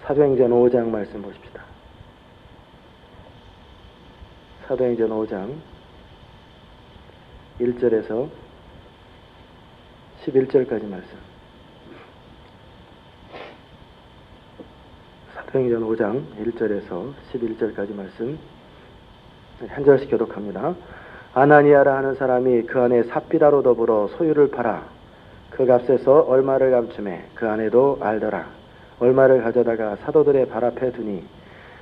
사도행전 5장 말씀 보십시다. 사도행전 5장 1절에서 11절까지 말씀. 사도행전 5장 1절에서 11절까지 말씀 한 절씩 교독합니다. 아나니아라 하는 사람이 그 안에 삽비라로 더불어 소유를 팔아 그 값에서 얼마를 감추매 그 안에도 알더라. 얼마를 가져다가 사도들의 발 앞에 두니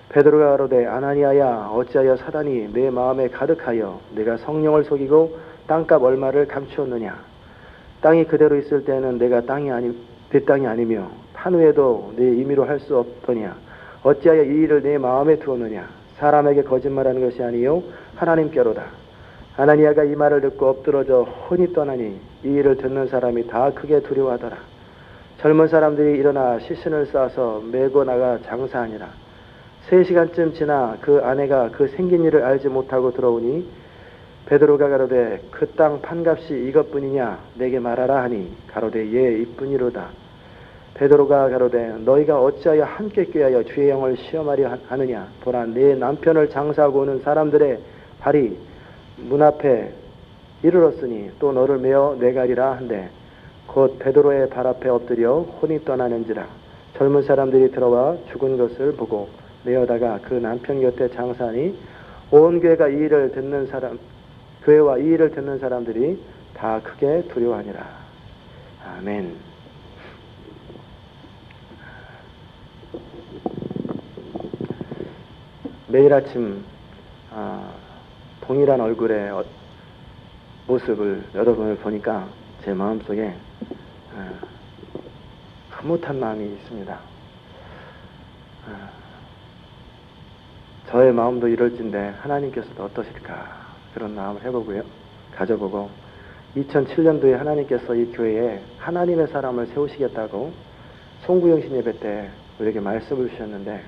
베드로가 가로되 아나니아야 어찌하여 사단이 내 마음에 가득하여 내가 성령을 속이고 땅값 얼마를 감추었느냐. 땅이 그대로 있을 때는 내가 내 땅이 아니며 판 후에도 내 임의로 할 수 없더냐. 어찌하여 이 일을 내 마음에 두었느냐. 사람에게 거짓말하는 것이 아니요 하나님께로다. 아나니아가 이 말을 듣고 엎드러져 혼이 떠나니 이 일을 듣는 사람이 다 크게 두려워하더라. 젊은 사람들이 일어나 시신을 싸서 메고 나가 장사하니라. 3시간쯤 지나 그 아내가 그 생긴 일을 알지 못하고 들어오니 베드로가 가로되 그 땅 판값이 이것뿐이냐 내게 말하라 하니 가로되 예 이뿐이로다. 베드로가 가로되 너희가 어찌하여 함께 꾀하여 주의 영을 시험하려 하느냐. 보라 내 남편을 장사하고 오는 사람들의 발이 문 앞에 이르렀으니 또 너를 메어 내가리라 한대 곧 베드로의 발 앞에 엎드려 혼이 떠나는지라. 젊은 사람들이 들어와 죽은 것을 보고 메어다가 그 남편 곁에 장사하니 온 교회와 이 일을 듣는 사람들이 다 크게 두려워하니라. 아멘. 매일 아침 동일한 얼굴의 모습을 여러분을 보니까 제 마음속에 흐뭇한 마음이 있습니다. 저의 마음도 이럴진데 하나님께서도 어떠실까 그런 마음을 해보고요. 가져보고 2007년도에 하나님께서 이 교회에 하나님의 사람을 세우시겠다고 송구영신 예배 때 우리에게 말씀을 주셨는데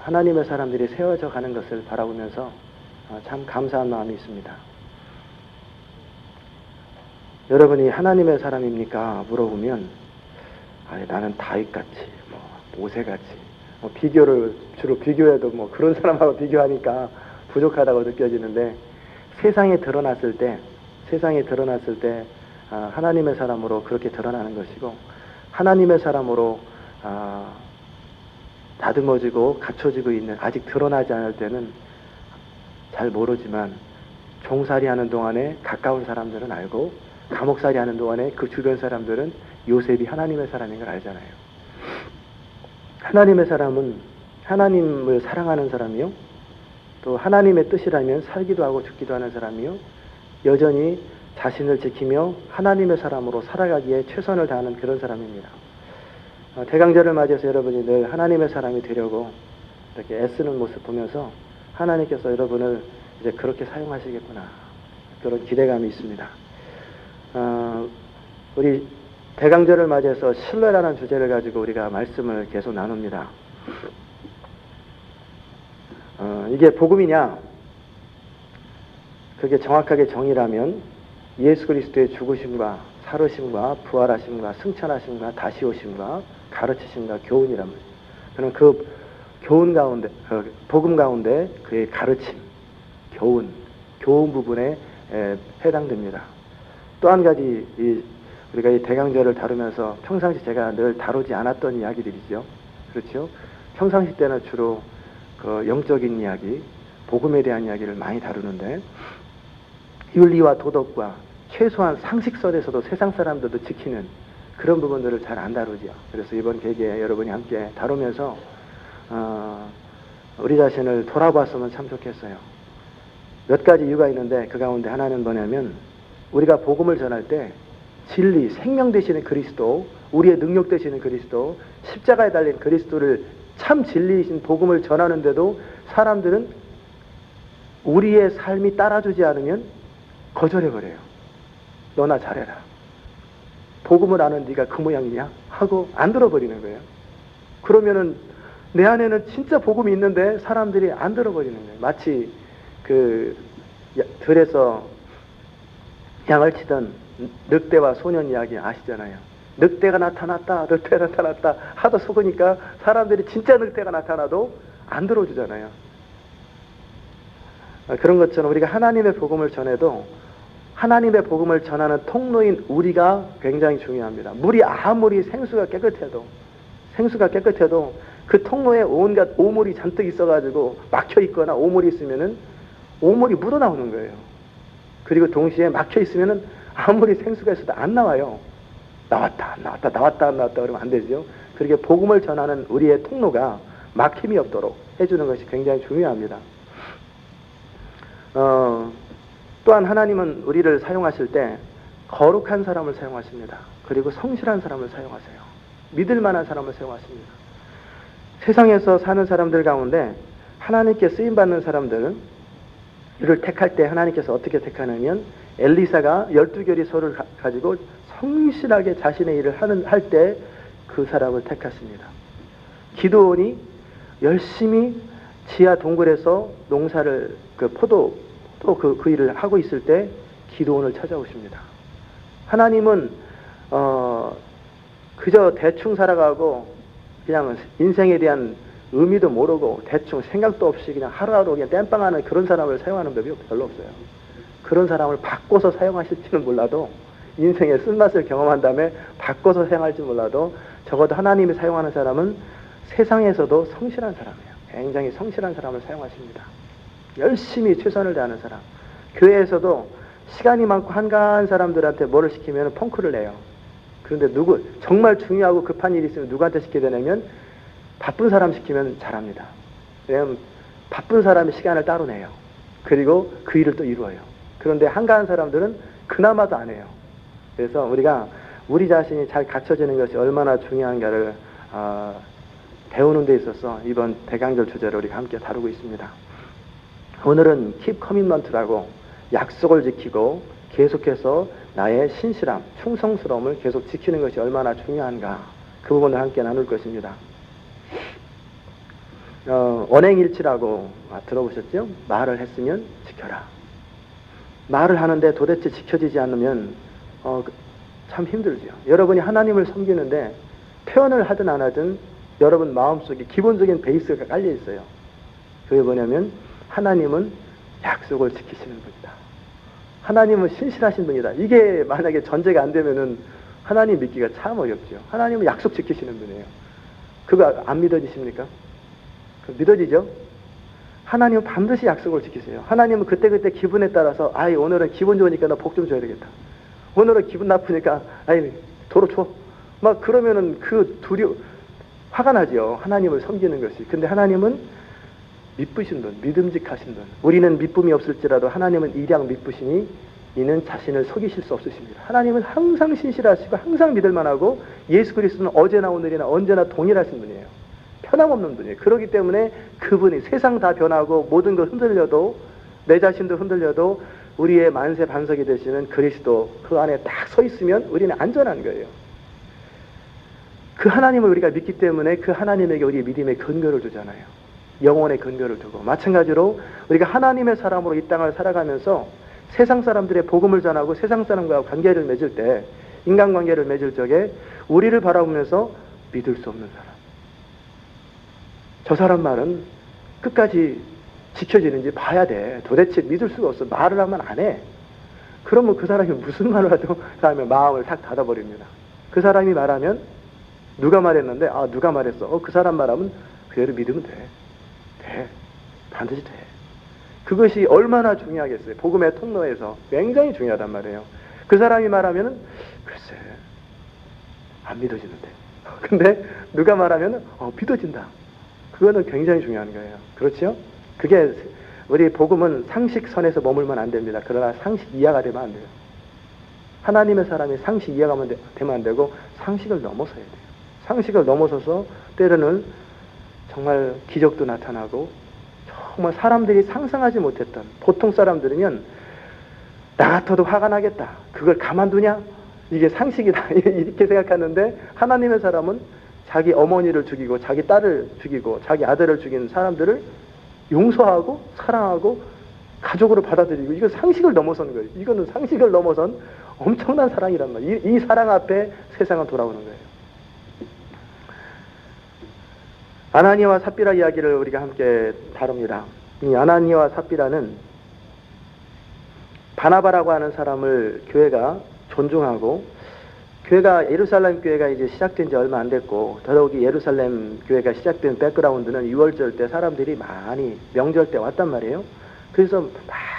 하나님의 사람들이 세워져 가는 것을 바라보면서 참 감사한 마음이 있습니다. 여러분이 하나님의 사람입니까? 물어보면 나는 다윗같이 모세같이 주로 비교해도 그런 사람하고 비교하니까 부족하다고 느껴지는데 세상에 드러났을 때 하나님의 사람으로 그렇게 드러나는 것이고 하나님의 사람으로 다듬어지고 갖춰지고 있는 아직 드러나지 않을 때는 잘 모르지만 종살이 하는 동안에 가까운 사람들은 알고 감옥살이 하는 동안에 그 주변 사람들은 요셉이 하나님의 사람인 걸 알잖아요. 하나님의 사람은 하나님을 사랑하는 사람이요 또 하나님의 뜻이라면 살기도 하고 죽기도 하는 사람이요 여전히 자신을 지키며 하나님의 사람으로 살아가기에 최선을 다하는 그런 사람입니다. 대강절을 맞이해서 여러분이 늘 하나님의 사람이 되려고 이렇게 애쓰는 모습 보면서 하나님께서 여러분을 이제 그렇게 사용하시겠구나 그런 기대감이 있습니다. 우리 대강절을 맞이해서 신뢰라는 주제를 가지고 우리가 말씀을 계속 나눕니다. 이게 복음이냐? 그게 정확하게 정의라면 예수 그리스도의 죽으심과 살으심과 부활하심과 승천하심과 다시 오심과 가르치심과 교훈이란 말이에요. 그럼 그 교훈 가운데, 복음 가운데 그의 가르침, 교훈 부분에 해당됩니다. 또 한 가지 우리가 이 대강절을 다루면서 평상시 제가 늘 다루지 않았던 이야기들이죠. 그렇죠? 평상시 때는 주로 그 영적인 이야기, 복음에 대한 이야기를 많이 다루는데 윤리와 도덕과 최소한 상식선에서도 세상 사람들도 지키는 그런 부분들을 잘 안 다루죠. 그래서 이번 계기에 여러분이 함께 다루면서 우리 자신을 돌아봤으면 참 좋겠어요. 몇 가지 이유가 있는데 그 가운데 하나는 뭐냐면 우리가 복음을 전할 때 진리, 생명 되시는 그리스도, 우리의 능력 되시는 그리스도, 십자가에 달린 그리스도를 참 진리이신 복음을 전하는데도 사람들은 우리의 삶이 따라주지 않으면 거절해버려요. 너나 잘해라. 복음을 아는 네가 그 모양이냐? 하고 안 들어버리는 거예요. 그러면은 내 안에는 진짜 복음이 있는데 사람들이 안 들어버리는 거예요. 마치 그 들에서 양을 치던 늑대와 소년 이야기 아시잖아요. 늑대가 나타났다, 늑대가 나타났다 하도 속으니까 사람들이 진짜 늑대가 나타나도 안 들어주잖아요. 그런 것처럼 우리가 하나님의 복음을 전해도 하나님의 복음을 전하는 통로인 우리가 굉장히 중요합니다. 물이 아무리 생수가 깨끗해도 그 통로에 온갖 오물이 잔뜩 있어가지고 막혀 있거나 오물이 있으면은 오물이 묻어나오는 거예요. 그리고 동시에 막혀 있으면은 아무리 생수가 있어도 안 나와요. 나왔다 그러면 안 되죠. 그렇게 복음을 전하는 우리의 통로가 막힘이 없도록 해주는 것이 굉장히 중요합니다. 또한 하나님은 우리를 사용하실 때 거룩한 사람을 사용하십니다. 그리고 성실한 사람을 사용하세요. 믿을 만한 사람을 사용하십니다. 세상에서 사는 사람들 가운데 하나님께 쓰임받는 사람들을 택할 때 하나님께서 어떻게 택하냐면 엘리사가 12결의 소를 가지고 성실하게 자신의 일을 할 때 그 사람을 택하십니다. 기드온이 열심히 지하 동굴에서 농사를 그 일을 하고 있을 때 기드온을 찾아오십니다. 하나님은 그저 대충 살아가고 그냥 인생에 대한 의미도 모르고 대충 생각도 없이 그냥 하루하루 그냥 땜빵하는 그런 사람을 사용하는 법이 별로 없어요. 그런 사람을 바꿔서 사용하실지는 몰라도 인생의 쓴맛을 경험한 다음에 바꿔서 사용할지 몰라도 적어도 하나님이 사용하는 사람은 세상에서도 성실한 사람이에요. 굉장히 성실한 사람을 사용하십니다. 열심히 최선을 다하는 사람. 교회에서도 시간이 많고 한가한 사람들한테 뭐를 시키면 펑크를 내요. 그런데 정말 중요하고 급한 일이 있으면 누구한테 시켜야 되냐면 바쁜 사람 시키면 잘합니다. 왜냐하면 바쁜 사람이 시간을 따로 내요. 그리고 그 일을 또 이루어요. 그런데 한가한 사람들은 그나마도 안 해요. 그래서 우리가 우리 자신이 잘 갖춰지는 것이 얼마나 중요한가를 배우는 데 있어서 이번 대강절 주제를 우리가 함께 다루고 있습니다. 오늘은 keep commitment라고 약속을 지키고 계속해서 나의 신실함, 충성스러움을 계속 지키는 것이 얼마나 중요한가 그 부분을 함께 나눌 것입니다. 언행일치라고 들어보셨죠? 말을 했으면 지켜라. 말을 하는데 도대체 지켜지지 않으면 참 힘들죠. 여러분이 하나님을 섬기는데 표현을 하든 안 하든 여러분 마음속에 기본적인 베이스가 깔려 있어요. 그게 뭐냐면 하나님은 약속을 지키시는 분이다. 하나님은 신실하신 분이다. 이게 만약에 전제가 안 되면은 하나님 믿기가 참 어렵죠. 하나님은 약속 지키시는 분이에요. 그거 안 믿어지십니까? 믿어지죠? 하나님은 반드시 약속을 지키세요. 하나님은 그때그때 기분에 따라서 오늘은 기분 좋으니까 나 복 좀 줘야 되겠다. 오늘은 기분 나쁘니까 도로 줘. 막 그러면은 화가 나죠. 하나님을 섬기는 것이. 근데 하나님은 미쁘신 분, 믿음직하신 분. 우리는 미쁨이 없을지라도 하나님은 일양 미쁘시니 이는 자신을 속이실 수 없으십니다. 하나님은 항상 신실하시고 항상 믿을만하고 예수 그리스도는 어제나 오늘이나 언제나 동일하신 분이에요. 편함없는 분이에요. 그렇기 때문에 그분이 세상 다 변하고 모든 것 흔들려도 내 자신도 흔들려도 우리의 만세 반석이 되시는 그리스도 그 안에 딱 서 있으면 우리는 안전한 거예요. 그 하나님을 우리가 믿기 때문에 그 하나님에게 우리의 믿음의 근거를 두잖아요. 영혼의 근거를 두고 마찬가지로 우리가 하나님의 사람으로 이 땅을 살아가면서 세상 사람들의 복음을 전하고 세상 사람과 관계를 맺을 때 인간관계를 맺을 적에 우리를 바라보면서 믿을 수 없는 사람, 저 사람 말은 끝까지 지켜지는지 봐야 돼. 도대체 믿을 수가 없어. 말을 하면 안 해. 그러면 그 사람이 무슨 말을 하도 그 다음에 마음을 탁 닫아버립니다. 그 사람이 말하면 누가 말했는데 누가 말했어. 그 사람 말하면 그대로 믿으면 돼. 반드시 돼. 그것이 얼마나 중요하겠어요. 복음의 통로에서 굉장히 중요하단 말이에요. 그 사람이 말하면은 글쎄 안 믿어지는데. 근데 누가 말하면은 믿어진다. 그거는 굉장히 중요한 거예요. 그렇죠? 그게 우리 복음은 상식선에서 머물면 안 됩니다. 그러나 상식 이하가 되면 안 돼요. 하나님의 사람이 상식 이하가 되면 안 되고 상식을 넘어서야 돼요. 상식을 넘어서서 때로는 정말 기적도 나타나고 정말 사람들이 상상하지 못했던 보통 사람들이면 나 같아도 화가 나겠다. 그걸 가만두냐? 이게 상식이다. 이렇게 생각하는데 하나님의 사람은 자기 어머니를 죽이고 자기 딸을 죽이고 자기 아들을 죽인 사람들을 용서하고 사랑하고 가족으로 받아들이고 이거 상식을 넘어선 거예요. 이거는 상식을 넘어선 엄청난 사랑이란 말이에요. 이 사랑 앞에 세상은 돌아오는 거예요. 아나니아와 삽비라 이야기를 우리가 함께 다룹니다. 이 아나니아와 삽비라는 바나바라고 하는 사람을 교회가 존중하고, 교회가 예루살렘 교회가 이제 시작된 지 얼마 안 됐고, 더더욱이 예루살렘 교회가 시작된 백그라운드는 유월절 때 사람들이 많이 명절 때 왔단 말이에요. 그래서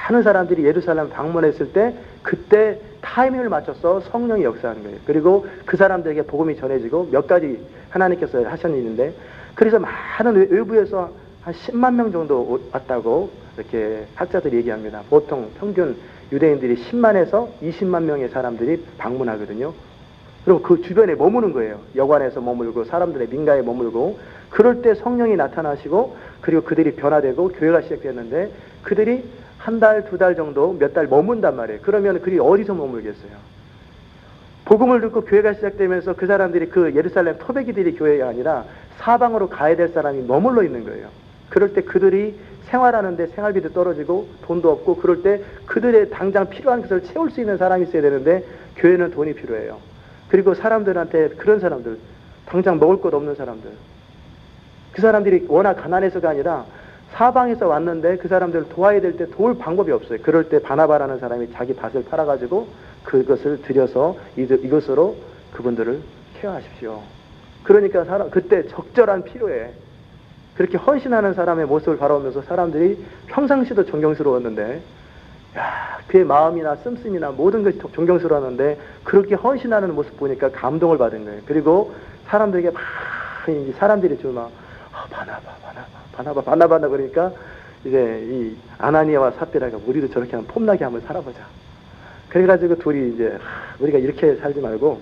많은 사람들이 예루살렘 방문했을 때 그때 타이밍을 맞춰서 성령이 역사하는 거예요. 그리고 그 사람들에게 복음이 전해지고 몇 가지 하나님께서 하신 일인데, 그래서 많은 외부에서 한 10만 명 정도 왔다고 이렇게 학자들이 얘기합니다. 보통 평균 유대인들이 10만에서 20만 명의 사람들이 방문하거든요. 그리고 그 주변에 머무는 거예요. 여관에서 머물고 사람들의 민가에 머물고, 그럴 때 성령이 나타나시고, 그리고 그들이 변화되고 교회가 시작됐는데, 그들이 한 달, 두 달 정도, 몇 달 머문단 말이에요. 그러면 그들이 어디서 머물겠어요? 복음을 듣고 교회가 시작되면서 그 사람들이 그 예루살렘 토백이들이 교회가 아니라 사방으로 가야 될 사람이 머물러 있는 거예요. 그럴 때 그들이 생활하는데 생활비도 떨어지고 돈도 없고, 그럴 때 그들의 당장 필요한 것을 채울 수 있는 사람이 있어야 되는데 교회는 돈이 필요해요. 그리고 사람들한테, 그런 사람들, 당장 먹을 것 없는 사람들, 그 사람들이 워낙 가난해서가 아니라 사방에서 왔는데 그 사람들을 도와야 될 때 도울 방법이 없어요. 그럴 때 바나바라는 사람이 자기 밭을 팔아가지고 그것을 들여서 이것으로 그분들을 케어하십시오. 그러니까 그때 적절한 필요에 그렇게 헌신하는 사람의 모습을 바라보면서 사람들이 평상시도 존경스러웠는데, 야, 그의 마음이나 씀씀이나 모든 것이 존경스러웠는데 그렇게 헌신하는 모습 보니까 감동을 받은 거예요. 그리고 사람들에게 막 사람들이 좀 막 바나바 그러니까 이제 이 아나니아와 삽비라가 우리도 저렇게 한번 폼나게 한번 살아보자. 그래가지고 둘이 이제 우리가 이렇게 살지 말고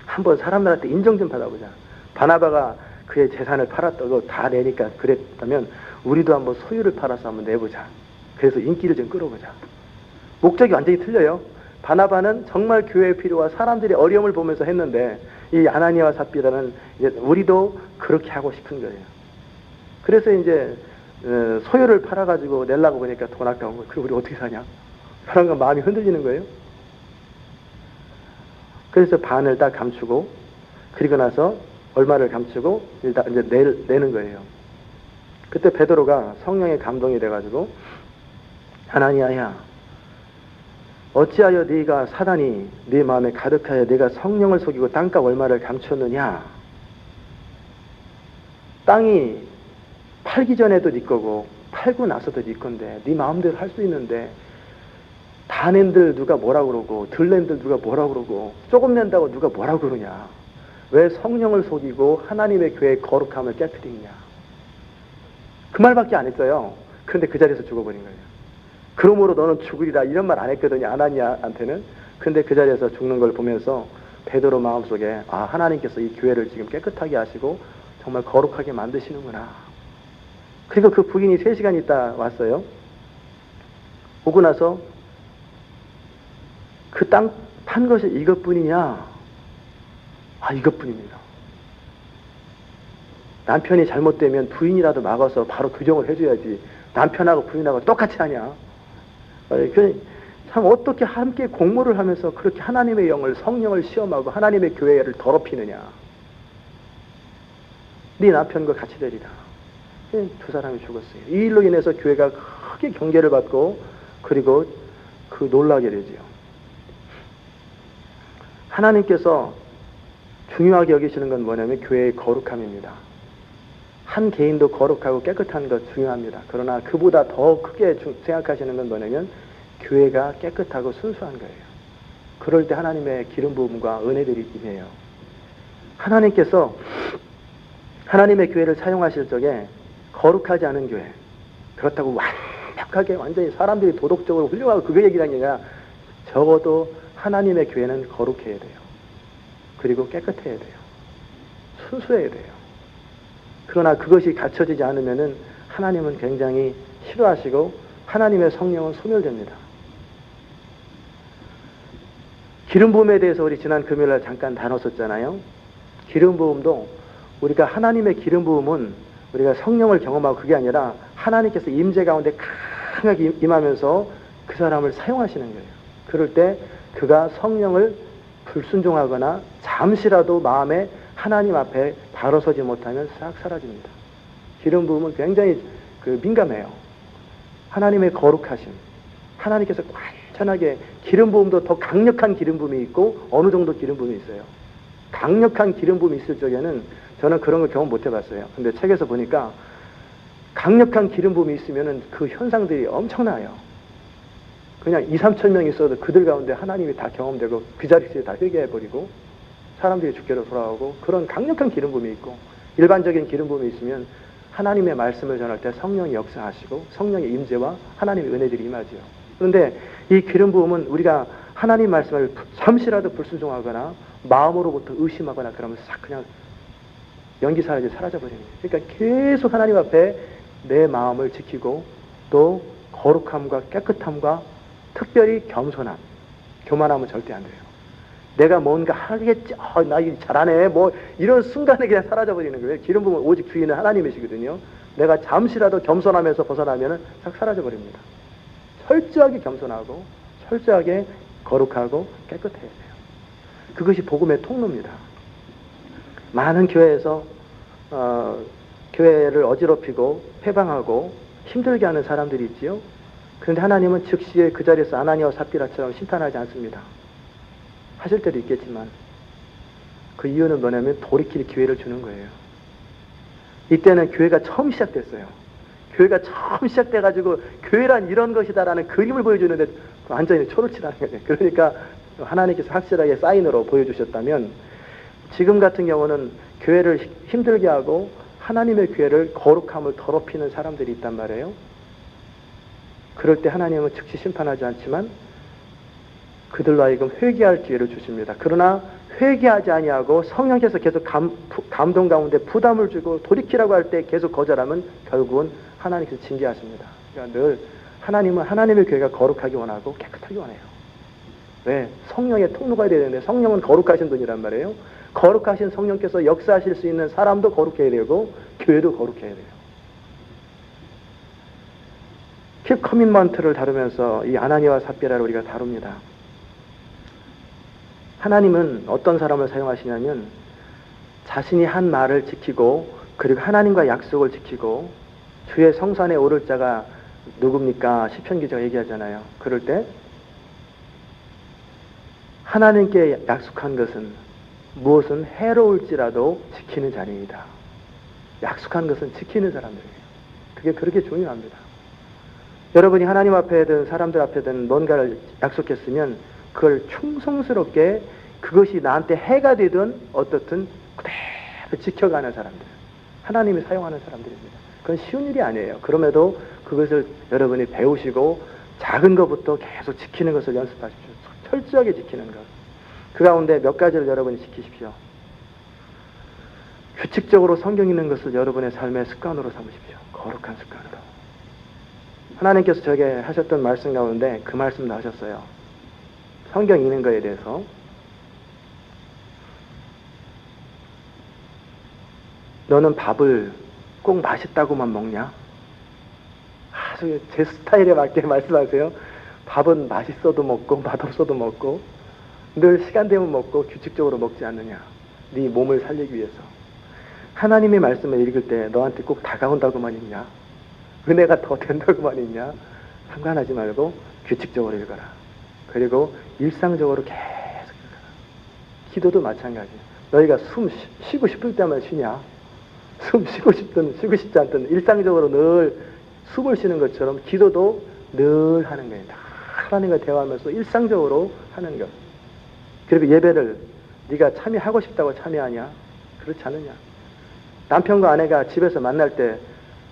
한번 사람들한테 인정 좀 받아보자. 바나바가 그의 재산을 팔았다고 다 내니까 그랬다면 우리도 한번 소유를 팔아서 한번 내보자. 그래서 인기를 좀 끌어보자. 목적이 완전히 틀려요. 바나바는 정말 교회에 필요한 사람들의 어려움을 보면서 했는데, 이 아나니아와 삽비라는 우리도 그렇게 하고 싶은 거예요. 그래서 이제 소유를 팔아가지고 내려고 보니까 돈 아까운 거예요. 그럼 우리 어떻게 사냐? 그런 건 마음이 흔들리는 거예요. 그래서 반을 딱 감추고, 그리고 나서 얼마를 감추고 일단 이제 내는 거예요. 그때 베드로가 성령의 감동이 돼가지고, 아나니아야, 어찌하여 네가 사단이 네 마음에 가득하여 네가 성령을 속이고 땅값 얼마를 감췄느냐? 땅이 팔기 전에도 네 거고 팔고 나서도 네 건데 네 마음대로 할 수 있는데, 다 낸들 누가 뭐라 그러고 덜 낸들 누가 뭐라 그러고 조금 낸다고 누가 뭐라 그러냐? 왜 성령을 속이고 하나님의 교회의 거룩함을 깨뜨리냐? 그 말밖에 안 했어요. 그런데 그 자리에서 죽어버린 거예요. 그러므로 너는 죽으리라, 이런 말 안 했거든요, 아나니아한테는. 근데 그 자리에서 죽는 걸 보면서 베드로 마음속에, 아, 하나님께서 이 교회를 지금 깨끗하게 하시고 정말 거룩하게 만드시는구나. 그리고 그 부인이 3시간 있다 왔어요. 오고 나서 그 땅 판 것이 이것뿐이냐? 아, 이것뿐입니다. 남편이 잘못되면 부인이라도 막아서 바로 규정을 해줘야지. 남편하고 부인하고 똑같이 하냐? 참 어떻게 함께 공모를 하면서 그렇게 하나님의 영을, 성령을 시험하고 하나님의 교회를 더럽히느냐? 네 남편과 같이 되리라. 두 사람이 죽었어요. 이 일로 인해서 교회가 크게 경계를 받고, 그리고 그 놀라게 되지요. 하나님께서 중요하게 여기시는 건 뭐냐면 교회의 거룩함입니다. 한 개인도 거룩하고 깨끗한 것 중요합니다. 그러나 그보다 더 크게 생각하시는 건 뭐냐면 교회가 깨끗하고 순수한 거예요. 그럴 때 하나님의 기름 부음과 은혜들이 임해요. 하나님께서 하나님의 교회를 사용하실 적에 거룩하지 않은 교회, 그렇다고 완벽하게 완전히 사람들이 도덕적으로 훌륭하고 그거 얘기하는 게 아니라 적어도 하나님의 교회는 거룩해야 돼요. 그리고 깨끗해야 돼요. 순수해야 돼요. 그러나 그것이 갖춰지지 않으면은 하나님은 굉장히 싫어하시고 하나님의 성령은 소멸됩니다. 기름 부음에 대해서 우리 지난 금요일날 잠깐 다뤘었잖아요. 기름 부음도 우리가 하나님의 기름 부음은 우리가 성령을 경험하고 그게 아니라 하나님께서 임재 가운데 강하게 임하면서 그 사람을 사용하시는 거예요. 그럴 때 그가 성령을 불순종하거나 잠시라도 마음에 하나님 앞에 바로 서지 못하면 싹 사라집니다. 기름 부음은 굉장히 민감해요. 하나님의 거룩하심, 하나님께서 완전하게 기름 부음도 더 강력한 기름 부음이 있고 어느 정도 기름 부음이 있어요. 강력한 기름 부음이 있을 적에는 저는 그런 걸 경험 못 해봤어요. 근데 책에서 보니까 강력한 기름 부음이 있으면은 그 현상들이 엄청나요. 그냥 2, 3천 명 있어도 그들 가운데 하나님이 다 경험되고 그 자리에서 다 회개해버리고 사람들이 주께로 돌아오고 그런 강력한 기름 부음이 있고 일반적인 기름 부음이 있으면 하나님의 말씀을 전할 때 성령이 역사하시고 성령의 임재와 하나님의 은혜들이 임하지요. 그런데 이 기름 부음은 우리가 하나님 말씀을 잠시라도 불순종하거나 마음으로부터 의심하거나 그러면 싹 그냥 연기사라지 사라져버립니다. 그러니까 계속 하나님 앞에 내 마음을 지키고 또 거룩함과 깨끗함과 특별히 겸손함, 교만함은 절대 안 돼요. 내가 뭔가 하겠지, 나 이거 잘하네, 뭐 이런 순간에 그냥 사라져버리는 거예요. 기름 부음은 오직 주인은 하나님이시거든요. 내가 잠시라도 겸손하면서 벗어나면 싹 사라져버립니다. 철저하게 겸손하고 철저하게 거룩하고 깨끗해야 돼요. 그것이 복음의 통로입니다. 많은 교회에서 교회를 어지럽히고 회방하고 힘들게 하는 사람들이 있지요. 그런데 하나님은 즉시에 그 자리에서 아나니아와 삽비라처럼 심판하지 않습니다. 하실 때도 있겠지만 그 이유는 뭐냐면 돌이킬 기회를 주는 거예요. 이때는 교회가 처음 시작됐어요. 교회가 처음 시작돼가지고 교회란 이런 것이다라는 그림을 보여주는데 완전히 초를 치라는 거예요. 그러니까 하나님께서 확실하게 사인으로 보여주셨다면 지금 같은 경우는 교회를 힘들게 하고 하나님의 교회를 거룩함을 더럽히는 사람들이 있단 말이에요. 그럴 때 하나님은 즉시 심판하지 않지만 그들로 하여금 회개할 기회를 주십니다. 그러나 회개하지 아니하고 성령께서 계속 감동 가운데 부담을 주고 돌이키라고 할 때 계속 거절하면 결국은 하나님께서 징계하십니다. 그러니까 늘 하나님은 하나님의 교회가 거룩하기 원하고 깨끗하기 원해요. 왜? 성령의 통로가 되어야 되는데 성령은 거룩하신 분이란 말이에요. 거룩하신 성령께서 역사하실 수 있는 사람도 거룩해야 되고 교회도 거룩해야 돼요. 킵 커밋먼트를 다루면서 이 아나니아와 삽비라를 우리가 다룹니다. 하나님은 어떤 사람을 사용하시냐면 자신이 한 말을 지키고 그리고 하나님과 약속을 지키고 주의 성산에 오를 자가 누굽니까? 시편 기자가 얘기하잖아요. 그럴 때 하나님께 약속한 것은 무엇은 해로울지라도 지키는 자입니다. 약속한 것은 지키는 사람들이에요. 그게 그렇게 중요합니다. 여러분이 하나님 앞에든 사람들 앞에든 뭔가를 약속했으면 그걸 충성스럽게 그것이 나한테 해가 되든 어떻든 그대로 지켜가는 사람들, 하나님이 사용하는 사람들입니다. 그건 쉬운 일이 아니에요. 그럼에도 그것을 여러분이 배우시고 작은 것부터 계속 지키는 것을 연습하십시오. 철저하게 지키는 것. 그 가운데 몇 가지를 여러분이 지키십시오. 규칙적으로 성경 읽는 것을 여러분의 삶의 습관으로 삼으십시오. 거룩한 습관으로. 하나님께서 저에게 하셨던 말씀 가운데 그 말씀도 하셨어요. 성경 읽는 거에 대해서. 너는 밥을 꼭 맛있다고만 먹냐? 아주 제 스타일에 맞게 말씀하세요. 밥은 맛있어도 먹고 맛없어도 먹고 늘 시간 되면 먹고 규칙적으로 먹지 않느냐? 네 몸을 살리기 위해서. 하나님의 말씀을 읽을 때 너한테 꼭 다가온다고만 있냐? 은혜가 더 된다고만 있냐? 상관하지 말고 규칙적으로 읽어라. 그리고 일상적으로 계속 읽어라. 기도도 마찬가지. 너희가 숨 쉬고 싶을 때만 쉬냐? 숨 쉬고 싶든 쉬고 싶지 않든 일상적으로 늘 숨을 쉬는 것처럼 기도도 늘 하는 거예요. 하나님과 대화하면서 일상적으로 하는 것. 그리고 예배를 네가 참여하고 싶다고 참여하냐? 그렇지 않느냐? 남편과 아내가 집에서 만날 때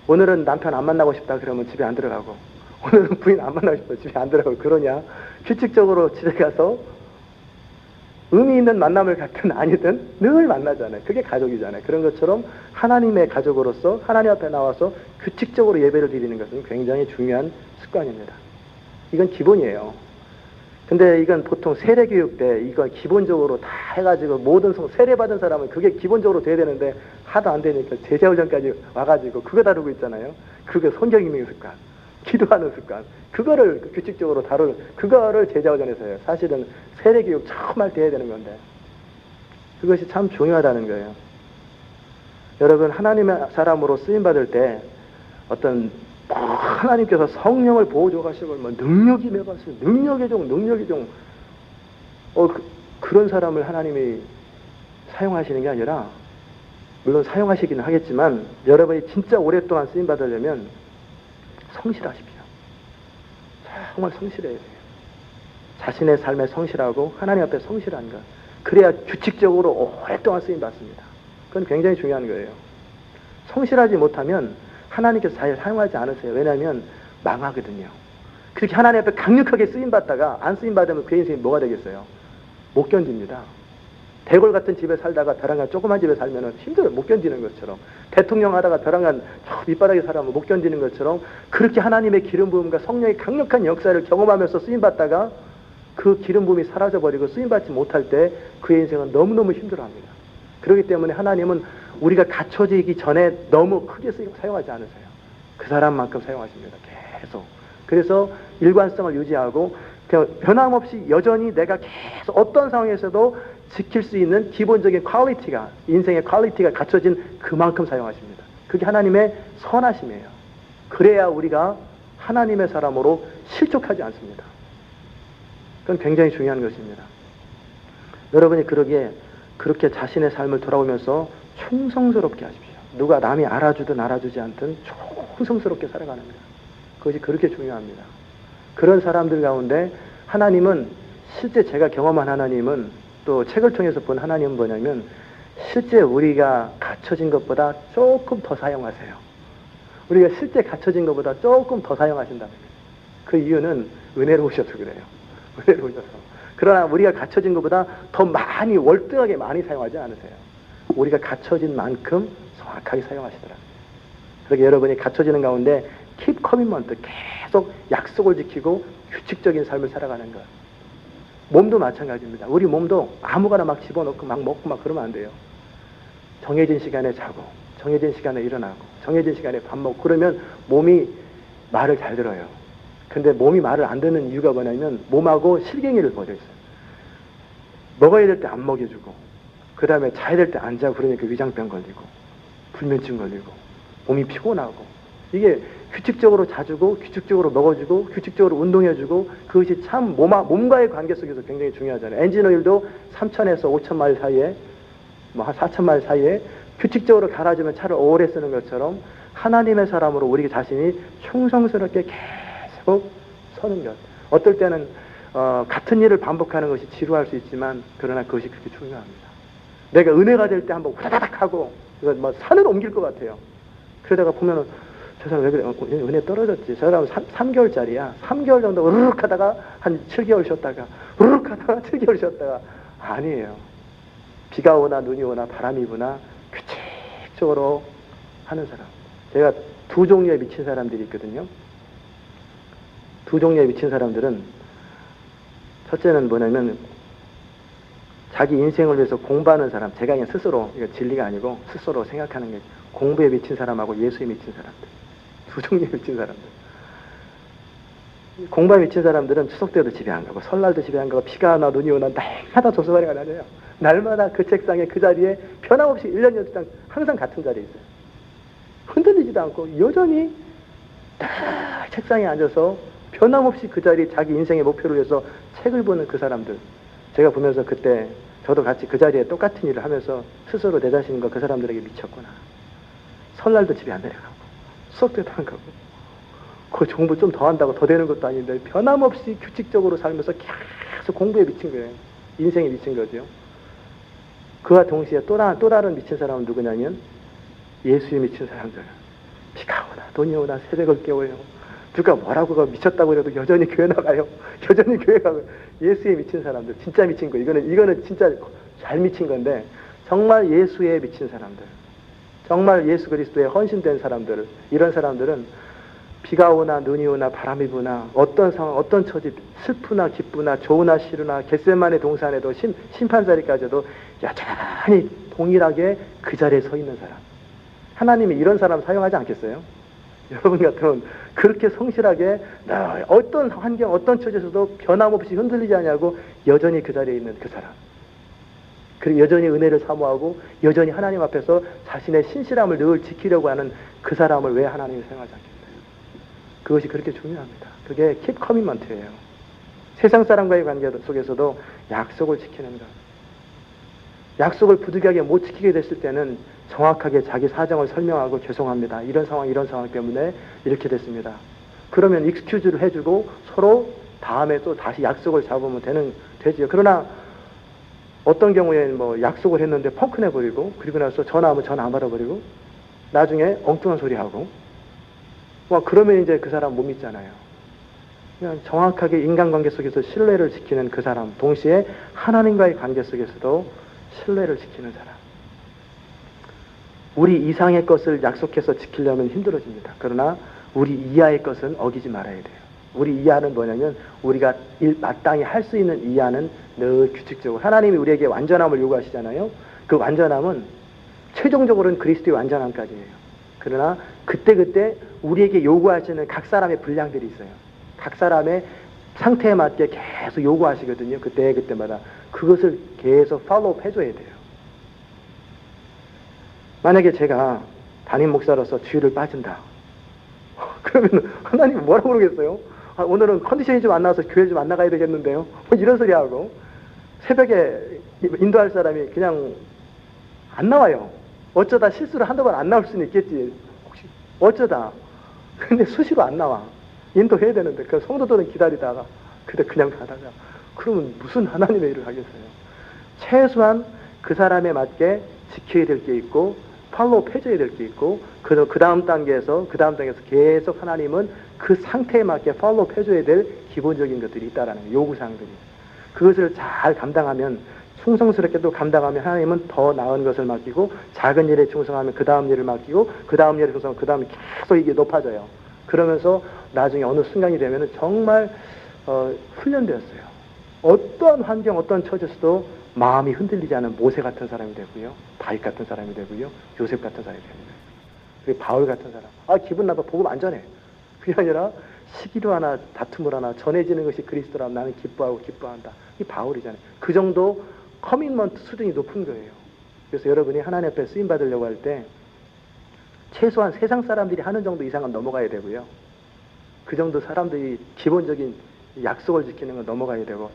오늘은 남편 안 만나고 싶다 그러면 집에 안 들어가고 오늘은 부인 안 만나고 싶다 집에 안 들어가고 그러냐? 규칙적으로 집에 가서 의미 있는 만남을 갖든 아니든 늘 만나잖아요. 그게 가족이잖아요. 그런 것처럼 하나님의 가족으로서 하나님 앞에 나와서 규칙적으로 예배를 드리는 것은 굉장히 중요한 습관입니다. 이건 기본이에요. 근데 이건 보통 세례교육 때 이건 기본적으로 다 해가지고 모든 세례받은 사람은 그게 기본적으로 돼야 되는데 하도 안 되니까 제자훈련까지 와가지고 그거 다루고 있잖아요. 그게 성경 읽는 습관, 기도하는 습관, 그거를 규칙적으로 그거를 제자훈련에서 해요. 사실은 세례교육 처음 할 때 해야 되는 건데. 그것이 참 중요하다는 거예요. 여러분, 하나님의 사람으로 쓰임받을 때 어떤 하나님께서 성령을 보호줘 가시고 뭐 능력이 매가시고 능력의 종 그런 사람을 하나님이 사용하시는 게 아니라, 물론 사용하시기는 하겠지만 여러분이 진짜 오랫동안 쓰임받으려면 성실하십시오. 정말 성실해야 돼요. 자신의 삶에 성실하고 하나님 앞에 성실한 것. 그래야 규칙적으로 오랫동안 쓰임받습니다. 그건 굉장히 중요한 거예요. 성실하지 못하면 하나님께서 잘 사용하지 않으세요. 왜냐하면 망하거든요. 그렇게 하나님 앞에 강력하게 쓰임받다가 안 쓰임받으면 그 인생이 뭐가 되겠어요? 못 견딥니다. 대골 같은 집에 살다가 벼랑간 조그만 집에 살면 힘들어요. 못 견디는 것처럼. 대통령 하다가 벼랑간 밑바닥에 살아면 못 견디는 것처럼, 그렇게 하나님의 기름 부음과 성령의 강력한 역사를 경험하면서 쓰임받다가 그 기름 부음이 사라져버리고 쓰임받지 못할 때 그의 인생은 너무너무 힘들어합니다. 그렇기 때문에 하나님은 우리가 갖춰지기 전에 너무 크게 사용하지 않으세요. 그 사람만큼 사용하십니다. 계속. 그래서 일관성을 유지하고 변함없이 여전히 내가 계속 어떤 상황에서도 지킬 수 있는 기본적인 퀄리티가, 인생의 퀄리티가 갖춰진 그만큼 사용하십니다. 그게 하나님의 선하심이에요. 그래야 우리가 하나님의 사람으로 실족하지 않습니다. 그건 굉장히 중요한 것입니다. 여러분이 그렇게 자신의 삶을 돌아보면서 충성스럽게 하십시오. 누가 남이 알아주든 알아주지 않든 충성스럽게 살아가는 거예요. 그것이 그렇게 중요합니다. 그런 사람들 가운데 하나님은, 실제 제가 경험한 하나님은, 또 책을 통해서 본 하나님은 뭐냐면, 실제 우리가 갖춰진 것보다 조금 더 사용하세요. 우리가 실제 갖춰진 것보다 조금 더 사용하신다는 거예요. 그 이유는 은혜로우셔서 그래요. 은혜로우셔서. 그러나 우리가 갖춰진 것보다 더 많이, 월등하게 많이 사용하지 않으세요. 우리가 갖춰진 만큼 정확하게 사용하시더라고요. 그렇게 여러분이 갖춰지는 가운데 keep commitment, 계속 약속을 지키고 규칙적인 삶을 살아가는 것. 몸도 마찬가지입니다. 우리 몸도 아무거나 막 집어넣고 막 먹고 막 그러면 안 돼요. 정해진 시간에 자고, 정해진 시간에 일어나고, 정해진 시간에 밥 먹고, 그러면 몸이 말을 잘 들어요. 근데 몸이 말을 안 듣는 이유가 뭐냐면 몸하고 실갱이를 벌여 있어요. 먹어야 될 때 안 먹여주고, 그 다음에 자야 될 때 안 자고, 그러니까 위장병 걸리고 불면증 걸리고 몸이 피곤하고. 이게 규칙적으로 자주고 규칙적으로 먹어주고 규칙적으로 운동해주고, 그것이 참 몸과의 관계 속에서 굉장히 중요하잖아요. 엔진오일도 3,000에서 5,000마일 사이에, 한 4,000마일 사이에 규칙적으로 갈아주면 차를 오래 쓰는 것처럼, 하나님의 사람으로 우리 자신이 충성스럽게 계속 서는 것. 어떨 때는 같은 일을 반복하는 것이 지루할 수 있지만, 그러나 그것이 그렇게 중요합니다. 내가 은혜가 될 때 한번 후다닥 하고 뭐 산을 옮길 것 같아요. 그러다가 보면은 저 사람 왜 그래? 은혜 떨어졌지. 저 사람 3개월짜리야. 3개월 정도 으르륵 하다가 한 7개월 쉬었다가 으르륵 하다가 7개월 쉬었다가. 아니에요. 비가 오나 눈이 오나 바람이 부나 규칙적으로 하는 사람. 제가 두 종류에 미친 사람들이 있거든요. 두 종류에 미친 사람들은, 첫째는 뭐냐면 자기 인생을 위해서 공부하는 사람. 제가 그냥 스스로, 이거 진리가 아니고 스스로 생각하는 게, 공부에 미친 사람하고 예수에 미친 사람들. 두 종류에 미친 사람들. 공부에 미친 사람들은 추석 때도 집에 안 가고 설날도 집에 안 가고 비가 오나 눈이 오나 날마다 도서관에 다녀요. 날마다 그 책상에 그 자리에 변함없이 1년 연장 항상 같은 자리에 있어요. 흔들리지도 않고 여전히 딱 책상에 앉아서 변함없이 그 자리, 자기 인생의 목표를 위해서 책을 보는 그 사람들. 제가 보면서 그때 저도 같이 그 자리에 똑같은 일을 하면서 스스로 내 자신과 그 사람들에게 미쳤구나. 설날도 집에 안 내려가고 수업 때도 안 가고, 그 공부 좀 더 한다고 더 되는 것도 아닌데 변함없이 규칙적으로 살면서 계속 공부에 미친 거예요. 인생에 미친 거죠. 그와 동시에 또 다른 미친 사람은 누구냐면 예수에 미친 사람들. 비가 오나 눈이 오나 새벽을 깨워요. 누가 뭐라고 미쳤다고 해도 여전히 교회 나가요. 여전히 교회 가고. 예수에 미친 사람들. 진짜 미친 거. 이거는 진짜 잘 미친 건데, 정말 예수에 미친 사람들. 정말 예수 그리스도에 헌신된 사람들. 이런 사람들은 비가 오나 눈이 오나 바람이 부나 어떤 상황, 어떤 처지, 슬프나 기쁘나 좋으나 싫으나 겟세마네 동산에도 심판 자리까지도 여전히 동일하게 그 자리에 서 있는 사람. 하나님이 이런 사람 사용하지 않겠어요? 여러분 같으면 그렇게 성실하게 어떤 환경, 어떤 처지에서도 변함없이 흔들리지 않냐고 여전히 그 자리에 있는 그 사람. 그리고 여전히 은혜를 사모하고 여전히 하나님 앞에서 자신의 신실함을 늘 지키려고 하는 그 사람을 왜 하나님이 사용하지 않겠어요? 그것이 그렇게 중요합니다. 그게 keep commitment예요. 세상 사람과의 관계 속에서도 약속을 지키는 것. 약속을 부득이하게 못 지키게 됐을 때는 정확하게 자기 사정을 설명하고 죄송합니다. 이런 상황 때문에 이렇게 됐습니다. 그러면 익스큐즈를 해주고 서로 다음에 또 다시 약속을 잡으면 되지요. 그러나 어떤 경우에는 뭐 약속을 했는데 펑크 내버리고 그리고 나서 전화하면 전화 안 받아버리고 나중에 엉뚱한 소리 하고 그러면 이제 그 사람 못 믿잖아요. 그냥 정확하게 인간관계 속에서 신뢰를 지키는 그 사람, 동시에 하나님과의 관계 속에서도 신뢰를 지키는 사람. 우리 이상의 것을 약속해서 지키려면 힘들어집니다. 그러나 우리 이하의 것은 어기지 말아야 돼요. 우리 이하는 뭐냐면 우리가 마땅히 할 수 있는 이하는 늘 규칙적으로 하나님이 우리에게 완전함을 요구하시잖아요. 그 완전함은 최종적으로는 그리스도의 완전함까지예요. 그러나 그때 우리에게 요구하시는 각 사람의 분량들이 있어요. 각 사람의 상태에 맞게 계속 요구하시거든요. 그때마다 그것을 계속 팔로우 해줘야 돼요. 만약에 제가 담임 목사로서 주일을 빠진다. 그러면 하나님 뭐라고 그러겠어요? 오늘은 컨디션이 좀 안 나와서 교회 좀 안 나가야 되겠는데요. 이런 소리 하고 새벽에 인도할 사람이 그냥 안 나와요. 어쩌다 실수를 한두 번 안 나올 수는 있겠지. 혹시 어쩌다. 근데 수시로 안 나와. 인도해야 되는데 그 성도들은 기다리다가 그냥 가다가 그러면 무슨 하나님의 일을 하겠어요. 최소한 그 사람에 맞게 지켜야 될 게 있고 팔로우 해줘야 될 게 있고 그 다음 단계에서 계속 하나님은 그 상태에 맞게 팔로우 해줘야 될 기본적인 것들이 있다라는 거예요. 요구사항들이. 그것을 잘 감당하면 충성스럽게도 감당하면 하나님은 더 나은 것을 맡기고 작은 일에 충성하면 그 다음 일을 맡기고 그 다음 일에 충성하면 그 다음에 계속 이게 높아져요. 그러면서 나중에 어느 순간이 되면 정말 훈련되었어요. 어떠한 환경, 어떤 처지에서도 마음이 흔들리지 않은 모세 같은 사람이 되고요. 다윗 같은 사람이 되고요. 요셉 같은 사람이 됩니다. 그리고 바울 같은 사람. 기분 나빠. 복음 안 전해. 그게 아니라 시기로 하나 다툼을 하나 전해지는 것이 그리스도라면 나는 기뻐하고 기뻐한다. 이 바울이잖아요. 그 정도 커밋먼트 수준이 높은 거예요. 그래서 여러분이 하나님 앞에 쓰임 받으려고 할 때 최소한 세상 사람들이 하는 정도 이상은 넘어가야 되고요. 그 정도 사람들이 기본적인 약속을 지키는 건 넘어가야 되고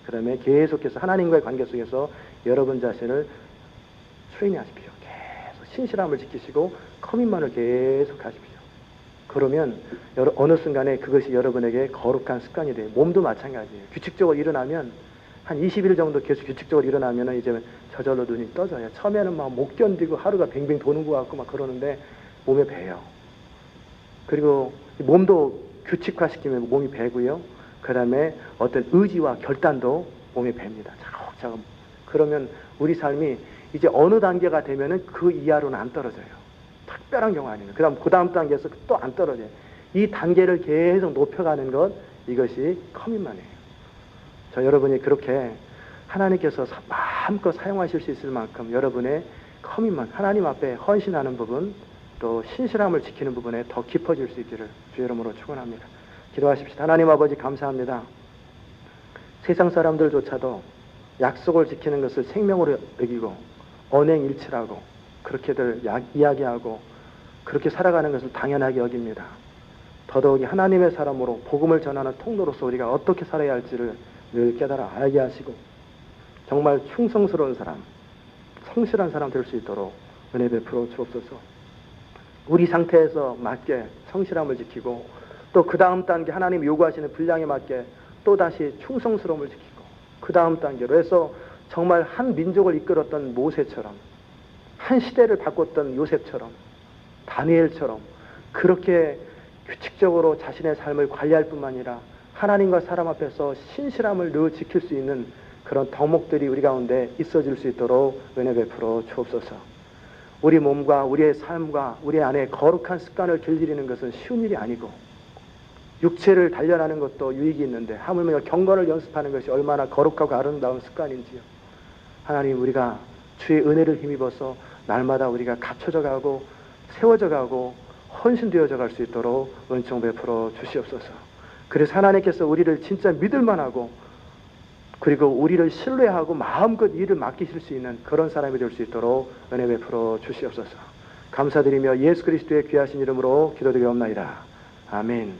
그 다음에 계속해서 하나님과의 관계 속에서 여러분 자신을 트레이닝하십시오. 계속 신실함을 지키시고 커밋먼을 계속 하십시오. 그러면 어느 순간에 그것이 여러분에게 거룩한 습관이 돼요. 몸도 마찬가지예요. 규칙적으로 일어나면 한 20일 정도 계속 규칙적으로 일어나면 이제 저절로 눈이 떠져요. 처음에는 막 못 견디고 하루가 뱅뱅 도는 것 같고 막 그러는데 몸에 배요. 그리고 몸도 규칙화시키면 몸이 배고요. 그 다음에 어떤 의지와 결단도 몸에 밴니다. 차곡차곡. 그러면 우리 삶이 이제 어느 단계가 되면은 그 이하로는 안 떨어져요. 특별한 경우 아니면. 그 다음 단계에서 또 안 떨어져요. 이 단계를 계속 높여가는 것, 이것이 커밋만이에요. 여러분이 그렇게 하나님께서 마음껏 사용하실 수 있을 만큼 여러분의 커밋만, 하나님 앞에 헌신하는 부분, 또 신실함을 지키는 부분에 더 깊어질 수 있기를 주의 이름으로 축원합니다. 기도하십시다. 하나님 아버지 감사합니다. 세상 사람들조차도 약속을 지키는 것을 생명으로 여기고 언행일치라고 그렇게들 이야기하고 그렇게 살아가는 것을 당연하게 여깁니다. 더더욱이 하나님의 사람으로 복음을 전하는 통로로서 우리가 어떻게 살아야 할지를 늘 깨달아 알게 하시고 정말 충성스러운 사람, 성실한 사람 될 수 있도록 은혜 베풀어 주옵소서. 우리 상태에서 맞게 성실함을 지키고 또 그 다음 단계 하나님 요구하시는 분량에 맞게 또다시 충성스러움을 지키고 그 다음 단계로 해서 정말 한 민족을 이끌었던 모세처럼 한 시대를 바꿨던 요셉처럼 다니엘처럼 그렇게 규칙적으로 자신의 삶을 관리할 뿐만 아니라 하나님과 사람 앞에서 신실함을 늘 지킬 수 있는 그런 덕목들이 우리 가운데 있어질 수 있도록 은혜 베풀어 주옵소서. 우리 몸과 우리의 삶과 우리 안에 거룩한 습관을 길들이는 것은 쉬운 일이 아니고 육체를 단련하는 것도 유익이 있는데 하물며 경건을 연습하는 것이 얼마나 거룩하고 아름다운 습관인지요. 하나님, 우리가 주의 은혜를 힘입어서 날마다 우리가 갖춰져 가고 세워져 가고 헌신되어져 갈 수 있도록 은총 베풀어 주시옵소서. 그래서 하나님께서 우리를 진짜 믿을만하고 그리고 우리를 신뢰하고 마음껏 일을 맡기실 수 있는 그런 사람이 될 수 있도록 은혜 베풀어 주시옵소서. 감사드리며 예수 그리스도의 귀하신 이름으로 기도드리옵나이다. 아멘.